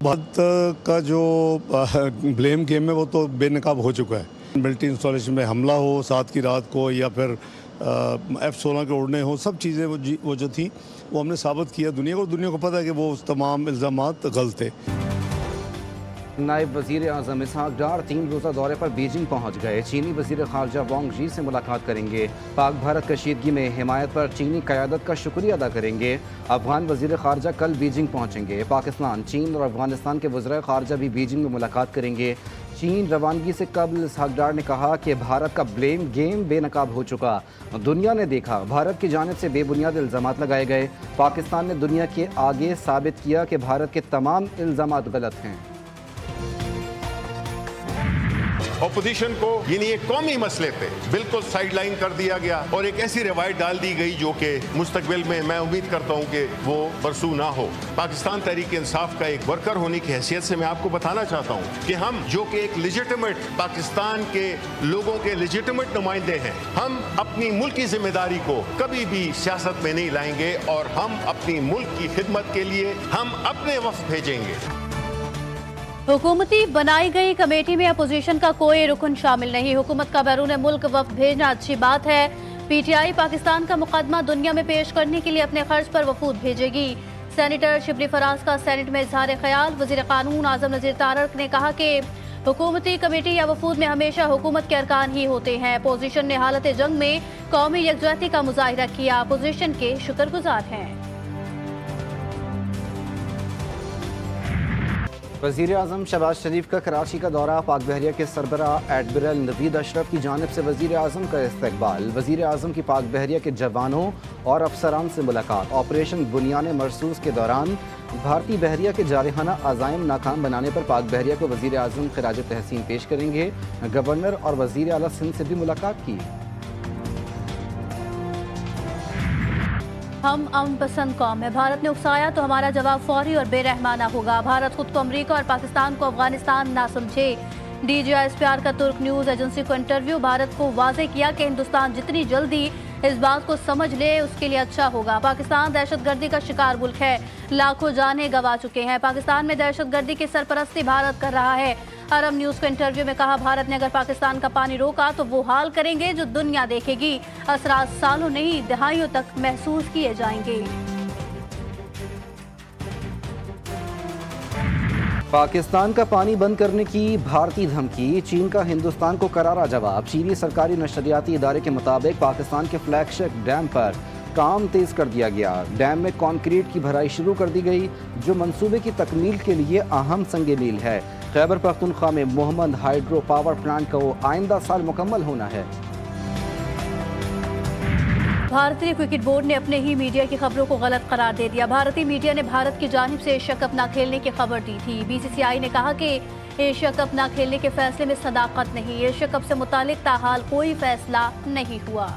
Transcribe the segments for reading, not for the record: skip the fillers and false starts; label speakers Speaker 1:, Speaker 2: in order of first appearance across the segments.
Speaker 1: भारत का जो blame game है वो तो बेनकाब हो चुका है। मिलिट्री इंस्टॉलेशन में हमला हो सात की रात को या फिर F-16 के उड़ने हो, सब चीज़ें वो जो थी वो हमने साबित किया दुनिया को पता है कि वो तमाम इल्ज़ामात गलत थे।
Speaker 2: नायब वज़ीर आज़म इसहाक डार 3 रोज़ा दौरे पर बीजिंग पहुँच गए। चीनी वज़ीर ख़ारजा वांग जी से मुलाकात करेंगे। पाक भारत कशीदगी में हिमायत पर चीनी क़यादत का शुक्रिया अदा करेंगे। अफ़गान वज़ीर ख़ारजा कल बीजिंग पहुँचेंगे। पाकिस्तान, चीन और अफ़गानिस्तान के वज़ीर ख़ारजा भी बीजिंग में मुलाकात करेंगे। चीन रवानगी से कबल इसहाक डार ने कहा कि भारत का ब्लेम गेम बेनकाब हो चुका। दुनिया ने देखा भारत की जानिब से बेबुनियाद इल्ज़ामात लगाए गए। पाकिस्तान ने दुनिया के आगे साबित किया कि भारत के तमाम इल्ज़ामात गलत हैं।
Speaker 3: ऑपोजिशन को यानी एक कौमी मसले पे बिल्कुल साइडलाइन कर दिया गया और एक ऐसी रवायत डाल दी गई जो कि मुस्तकबिल में मैं उम्मीद करता हूं कि वो बरसू ना हो। पाकिस्तान तहरीक इंसाफ का एक वर्कर होने की हैसियत से मैं आपको बताना चाहता हूं कि हम जो कि एक लेजिटिमेट पाकिस्तान के लोगों के लेजिटिमेट नुमाइंदे हैं, हम अपनी मुल्क की जिम्मेदारी को कभी भी सियासत में नहीं लाएंगे और हम अपनी मुल्क की खिदमत के लिए हम अपने वफ्द भेजेंगे।
Speaker 4: हुकूमती बनाई गई कमेटी में अपोजिशन का कोई रुकन शामिल नहीं। हुकूमत का बैरून मुल्क वफ्द भेजना अच्छी बात है। PTI पाकिस्तान का मुकदमा दुनिया में पेश करने के लिए अपने खर्च पर वफूद भेजेगी। सेनेटर शिबली फराज का सेनेट में इजहार ख्याल। वज़ीर कानून आजम नज़ीर तारक ने कहा कि हुकूमती कमेटी या वफूद में हमेशा हुकूमत के अरकान ही होते हैं। अपोजिशन ने हालत जंग में कौमी यकजहती का मुजाहिरा किया। अपोजिशन के शुक्रगुजार हैं।
Speaker 2: वज़ीर आज़म शहबाज शरीफ का कराची का दौरा। पाक बहरिया के सरबरा एडमिरल नवीद अशरफ की जानिब से वज़ीर आज़म का इस्तकबाल। वज़ीर आज़म की पाक बहरिया के जवानों और अफसरान से मुलाकात। ऑपरेशन बुनियान मरसूस के दौरान भारतीय बहरिया के जारहाना अज़ाइम नाकाम बनाने पर पाक बहरिया को वज़ीर आज़म खिराज तहसीन पेश करेंगे। गवर्नर और वज़ीर आला सिंध से भी मुलाकात की।
Speaker 4: हम अमन पसंद कौम है। भारत ने उकसाया तो हमारा जवाब फौरी और बेरहमाना होगा। भारत खुद को अमरीका और पाकिस्तान को अफगानिस्तान ना समझे। DGISPR का तुर्क न्यूज़ एजेंसी को इंटरव्यू। भारत को वाज़ेह किया कि हिंदुस्तान जितनी जल्दी इस बात को समझ ले उसके लिए अच्छा होगा। पाकिस्तान दहशतगर्दी का शिकार मुल्क है, लाखों जानें गंवा चुके हैं। पाकिस्तान में दहशतगर्दी की सरपरस्ती भारत कर रहा है। अरब न्यूज़ को इंटरव्यू में कहा, भारत ने अगर पाकिस्तान का पानी रोका तो वो हाल करेंगे जो दुनिया देखेगी। असरात सालों नहीं दहाइयों तक महसूस किए जाएंगे।
Speaker 2: पाकिस्तान का पानी बंद करने की भारतीय धमकी। चीन का हिंदुस्तान को करारा जवाब। चीनी सरकारी नशरियाती इदारे के मुताबिक पाकिस्तान के फ्लैगशिप डैम पर काम तेज कर दिया गया। डैम में कंक्रीट की भराई शुरू कर दी गई जो मंसूबे की तकमील के लिए अहम संग मील है। खैबर पख्तूनख्वा में मोहम्मद हाइड्रो पावर प्लांट को आइंदा साल मुकम्मल होना है।
Speaker 4: भारतीय क्रिकेट बोर्ड ने अपने ही मीडिया की खबरों को गलत करार दे दिया। भारतीय मीडिया ने भारत की जानिब से एशिया कप न खेलने की खबर दी थी। BCCI ने कहा कि एशिया कप न खेलने के फैसले में सदाकत नहीं। एशिया कप से मुतालिक ताहाल कोई फैसला नहीं हुआ।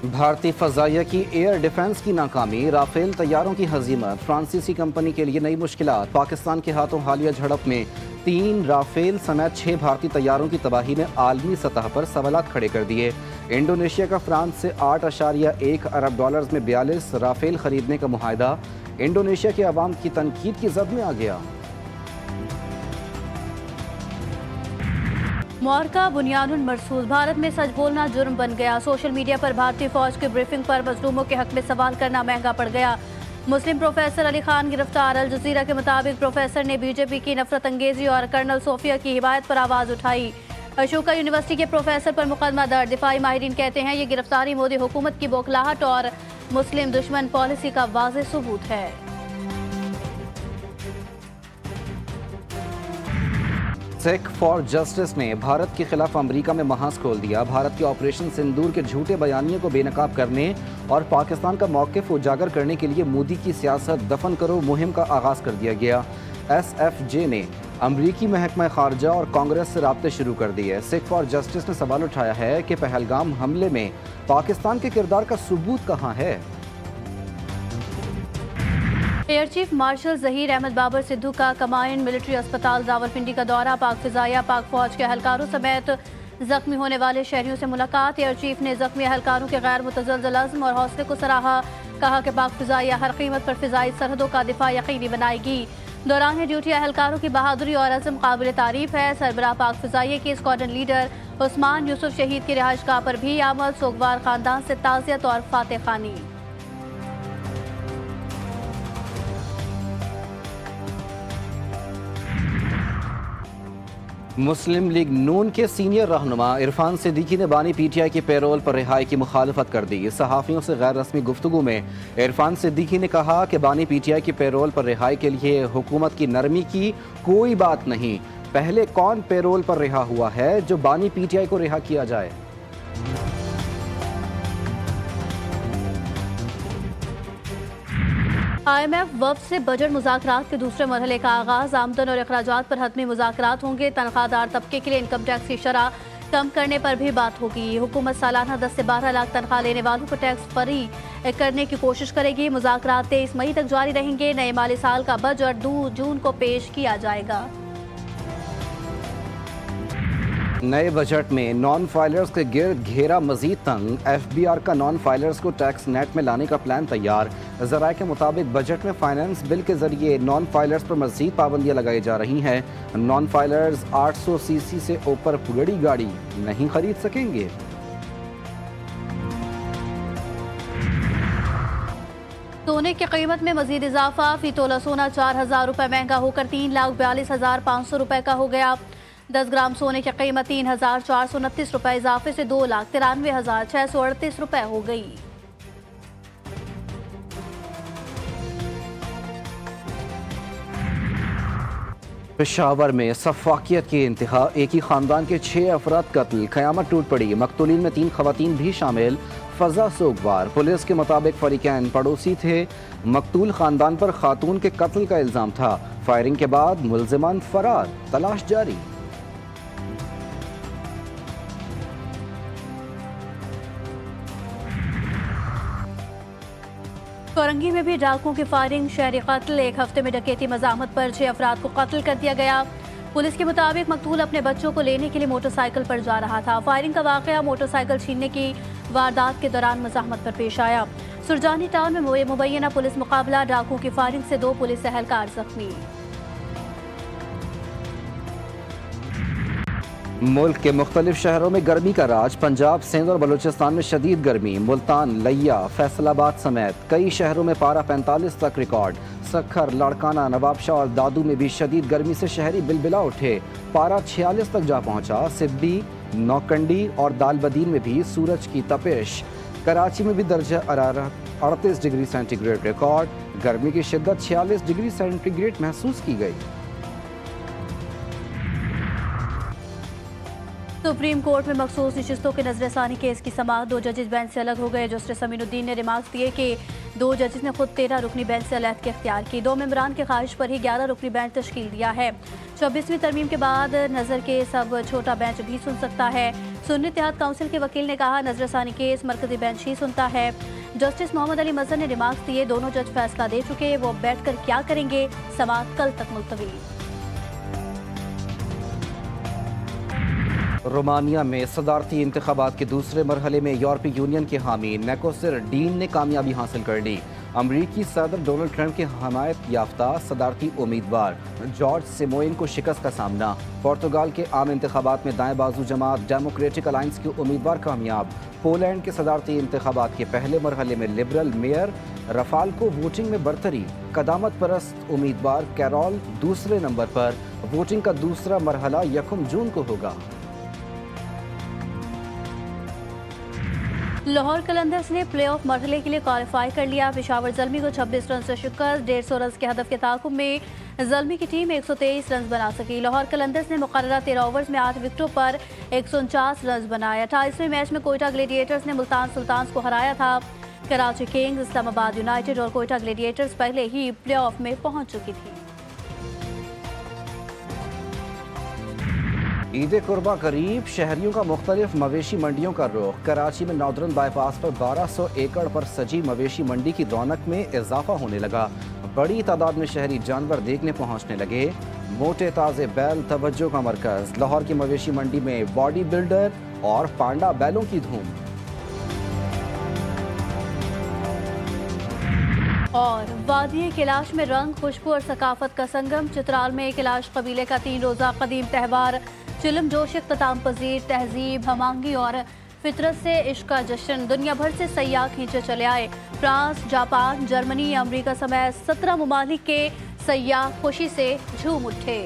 Speaker 2: भारतीय फजाइया की एयर डिफेंस की नाकामी। राफेल तैयारों की हजीमत। फ्रांसीसी कंपनी के लिए नई मुश्किलात। पाकिस्तान के हाथों हालिया झड़प में 3 राफेल समेत 6 भारतीय तैयारों की तबाही ने आलमी सतह पर सवालात खड़े कर दिए। इंडोनेशिया का फ्रांस से $8.1 अरब में 42 राफेल खरीदने का मुआहदा इंडोनेशिया के अवाम की तनकीद की जद में आ गया।
Speaker 4: मुआरका बुनियानुन मरसूस। भारत में सच बोलना जुर्म बन गया। सोशल मीडिया पर भारतीय फौज की ब्रीफिंग पर मजलूमों के हक में सवाल करना महंगा पड़ गया। मुस्लिम प्रोफेसर अली खान गिरफ्तार। अल जजीरा के मुताबिक प्रोफेसर ने बीजेपी की नफरत अंगेजी और कर्नल सोफिया की हिमायत पर आवाज उठाई। अशोका यूनिवर्सिटी के प्रोफेसर पर मुकदमा दर्ज। दिफाई माहिरीन कहते हैं ये गिरफ्तारी मोदी हुकूमत की बौखलाहट और मुस्लिम दुश्मन पॉलिसी का वाज़ेह सबूत है।
Speaker 2: सेक फॉर जस्टिस ने भारत के खिलाफ अमेरिका में महाज खोल दिया। भारत के ऑपरेशन सिंदूर के झूठे बयानियों को बेनकाब करने और पाकिस्तान का मौक़िफ़ उजागर करने के लिए मोदी की सियासत दफन करो मुहिम का आगाज़ कर दिया गया। SFJ ने अमरीकी महकमा खारजा और कांग्रेस से राब्ते शुरू कर दिए। सेक फॉर जस्टिस ने सवाल उठाया है कि पहलगाम हमले में पाकिस्तान के किरदार का सबूत कहाँ है।
Speaker 4: Air chief marshal Zaheer Ahmed Babar Sidhu का कमांड मिलिट्री अस्पताल रावलपिंडी का दौरा। पाक फिजाया, पाक फौज के एहलकारों समेत जख्मी होने वाले शहरियों से मुलाकात। एयर चीफ ने जख्मी एहलकारों के गैर मुतज़लज़ल अज़्म और हौसले को सराहा। कहा कि पाक फ़िज़ाइया हर कीमत पर फ़िज़ाई सरहदों का दिफा यकीनी बनाएगी। दौरान ड्यूटी एहलकारों की बहादुरी और अज़म काबिल तारीफ है। सरबराह पाक फ़िज़ाइया के स्क्वाड्रन लीडर उस्मान यूसुफ शहीद की रिहाइशगाह पर भी आमद। सोगवार खानदान से ताज़ियत और फातह खानी।
Speaker 2: मुस्लिम लीग नून के सीनियर रहनुमा इरफान सिद्दीकी ने बानी पीटीआई की पैरोल पर रिहाई की मुखालफत कर दी। सहाफ़ियों से गैर रस्मी गुफ्तगू में इरफान सिद्दीकी ने कहा कि बानी पीटीआई की पैरोल पर रिहाई के लिए हुकूमत की नरमी की कोई बात नहीं। पहले कौन पैरोल पर रिहा हुआ है जो बानी पीटीआई को रिहा किया जाए।
Speaker 4: IMF वफ़द से बजट मुज़ाकरात के दूसरे मरहले का आगाज़। आमदन और अखराजात पर हतमी मुज़ाकरात होंगे। तनख्वाहदार तबके के लिए इनकम टैक्स की शरह कम करने पर भी बात होगी। हुकूमत सालाना 10 से 12 लाख तनख्वाह लेने वालों को टैक्स फ्री करने की कोशिश करेगी। मुज़ाकरात 23 मई तक जारी रहेंगे। नए माली साल का बजट 2 जून को पेश किया जाएगा।
Speaker 2: नए बजट में नॉन फाइलर्स के गिर्द घेरा मजीद तंग। FBR का नॉन फाइलर्स को टैक्स नेट में लाने का प्लान तैयार। ज़राए के मुताबिक बजट में फाइनेंस बिल के जरिए नॉन फाइलर्स पर मजीद पाबंदियां लगाई जा रही हैं। नॉन फाइलर्स 800 सीसी से ऊपर बड़ी गाड़ी नहीं खरीद सकेंगे।
Speaker 4: सोने की कीमत में मजीद इजाफा। फी तोला सोना 4,000 रुपये महंगा होकर 3,42,500 रुपये का हो गया। 10 ग्राम सोने की कीमत 3,429 रुपये इजाफे से 2,93,638 रुपये हो गई।
Speaker 2: पेशावर में सफाकियत की इंतहा। एक ही खानदान के 6 अफराद कत्ल। क़यामत टूट पड़ी। मकतूलीन में 3 खवातीन भी शामिल। फजा सोगवार। पुलिस के मुताबिक फरीकैन पड़ोसी थे। मकतूल खानदान पर खातून के कत्ल का इल्ज़ाम था। फायरिंग के बाद मुल्ज़िमान फरार। तलाश जारी।
Speaker 4: कोरंगी में भी डाकुओं की फायरिंग, शहरी कत्ल। 1 हफ्ते में डकैती मज़ाहमत पर 6 अफराद को कत्ल कर दिया गया। पुलिस के मुताबिक मकतूल अपने बच्चों को लेने के लिए मोटरसाइकिल पर जा रहा था। फायरिंग का वाक़या मोटरसाइकिल छीनने की वारदात के दौरान मज़ाहमत पर पेश आया। सुरजानी टाउन में मुबैना पुलिस मुकाबला। डाकुओं की फायरिंग से 2 पुलिस एहलकार जख्मी।
Speaker 2: मुल्क के मुख्तलिफ शहरों में गर्मी का राज। पंजाब, सिंध और बलूचिस्तान में शदीद गर्मी। मुल्तान, लिया, फैसलाबाद समेत कई शहरों में पारा 45 तक रिकॉर्ड। सखर, लाड़काना, नवाबशाह और दादू में भी शदीद गर्मी से शहरी बिलबिला उठे। पारा 46 तक जा पहुंचा। सिब्बी, नौकंडी और दालबदीन में भी सूरज की तपिश। कराची में भी दर्जा हरारत 38 डिग्री सेंटीग्रेड रिकॉर्ड। गर्मी की शिद्दत 46 डिग्री सेंटीग्रेड महसूस की गई।
Speaker 4: सुप्रीम कोर्ट में मखसूस नशिस्तों के नजरसानी केस की समाअत। 2 जजेस बेंच से अलग हो गए। जस्टिस अमीनुद्दीन ने रिमार्क्स दिए कि 2 जजेस ने खुद 13 रुकनी बेंच से अलग इख्तियार की। 2 मेंबरान की ख्वाहिश पर ही 11 रुकनी बेंच तश्कील दिया है। 26वीं तरमीम के बाद नजर के सब छोटा बेंच भी सुन सकता है। सुन्नी इत्तेहाद काउंसिल के वकील ने कहा, नजरसानी केस मरकजी बेंच ही सुनता है। जस्टिस मोहम्मद अली मजहर ने रिमार्क्स दिए, दोनों जज फैसला दे चुके, वो बैठ कर क्या करेंगे। समाअत कल तक मुलतवी।
Speaker 2: रोमानिया में सदारती इंतखाबात के दूसरे मरहले में यूरोपीय यूनियन के हामी नेकोसिर डीन ने कामयाबी हासिल कर ली। अमरीकी सदर डोनाल्ड ट्रंप के हमायत याफ्ता सदारती उम्मीदवार जॉर्ज सिमोइन को शिकस्त का सामना। पुर्तगाल के आम इंतखाबात में दाएं बाजू जमात डेमोक्रेटिक अलायंस के उम्मीदवार कामयाब। पोलैंड के सदारती इंतखाबात के पहले मरहले में लिबरल मेयर रफाल को वोटिंग में बरतरी। कदामत परस्त उम्मीदवार कैरोल दूसरे नंबर पर। वोटिंग का दूसरा मरहला 1 जून को होगा।
Speaker 4: लाहौर कलंदर्स ने प्लेऑफ मरहले के लिए क्वालिफाई कर लिया। पेशावर ज़ल्मी को 26 रन से शिकस्त। 150 रन के हदफ के ताकुब में ज़ल्मी की टीम 123 रन बना सकी। लाहौर कलंदर्स ने मुकर्ररा 13 ओवर्स में 8 विकेटों पर 149 रन बनाए। 28वें मैच में कोयटा ग्लेडिएटर्स ने मुल्तान सुल्तान्स को हराया था। कराची किंग्स, इस्लामाबाद यूनाइटेड और कोयटा ग्लेडिएटर्स पहले ही प्लेऑफ में पहुंच चुकी थी।
Speaker 2: ईद कुर्बा करीब, शहरियों का मुख्तलिफ मवेशी मंडियों का रुख। कराची में नॉर्दर्न बाईपास पर 1200 एकड़ पर सजी मवेशी मंडी की रौनक में इजाफा होने लगा। बड़ी तादाद में शहरी जानवर देखने पहुंचने लगे। मोटे ताज़े बैल तवज्जो का मरकज। लाहौर की मवेशी मंडी में बॉडी बिल्डर और पांडा बैलों की धूम।
Speaker 4: और वादी कैलाश में रंग, खुशबू और सकाफत का संगम। चित्राल में कैलाश कबीले का 3 रोज़ा कदीम त्यौहार चिलम जोश इख्तिताम पजीर। तहजीब, हमांगी और फितरत से इश्क का जश्न। दुनिया भर से सयाह खींचे चले आए। फ्रांस, जापान, जर्मनी, अमरीका समेत 17 ममालिक के सयाह खुशी से झूम उठे।